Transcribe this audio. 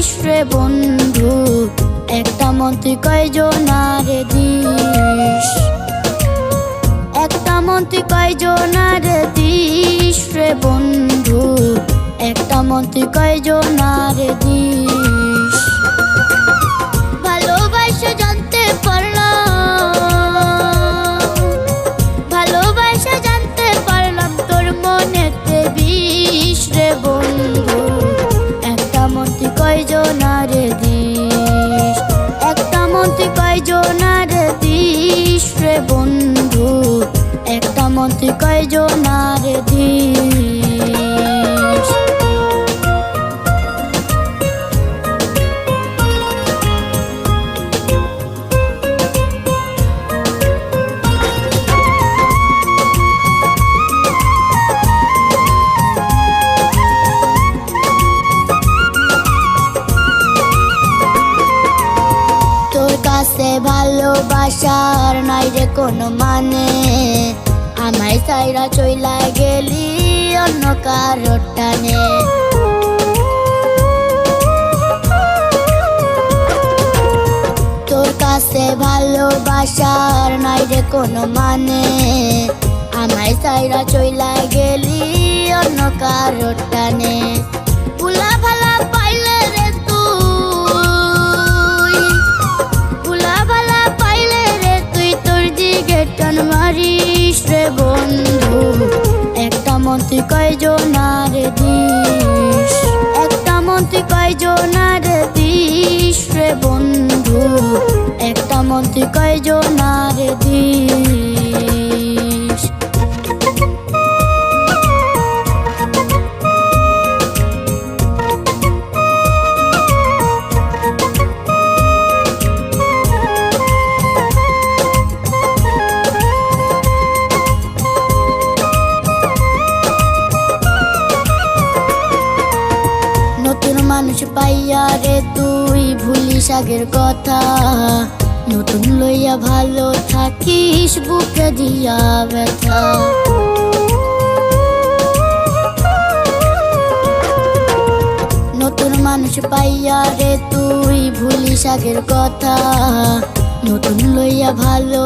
This রে বন্ধু, একটা মন তুই কয়জনারে দিস, একটা মন তুই কয়জনারে দিস রে বন্ধু, একটা মন তুই কয়জনারে দিস। ভালোবাসা জানতে পারলাম, ভালোবাসা জানতে পারলাম তোর মনেতে বিষ রে বন্ধু, একটা মন তুই কয়জনারে দিস, একটা মন তুই কয়জনারে দিস রে বন্ধু, একটা মন তুই কয়জনারে দিস। তোর কাছে ভালোবাসার নাই রে কোনো মানে, আমায় সাইরা চইলা গেলি অন্য কারো টানে। তোর কাছে ভালোবাসার নাই রে কোনো মানে, আমায় সাইরা চইলা গেলি অন্য কারো টানে। ভুলা ভালা পাইলে রে তুই, ভুলা ভালা পাইলে রে তুই তোর দিকে টান মারিস রে বন্ধু, একটা মন তুই কয়জনারে দিস, একটা মন তুই কয়জনারে দিস রে বন্ধু, একটা মন তুই কয়জনারে দিস। নতুন মানুষ পাইয়া রে তুই ভুলিস আগের কথা, নতুন লইয়া ভালো থাকিস বুকে দিয়া ব্যথা। নতুন মানুষ পাইয়া রে তুই ভুলিস আগের কথা, নতুন লইয়া ভালো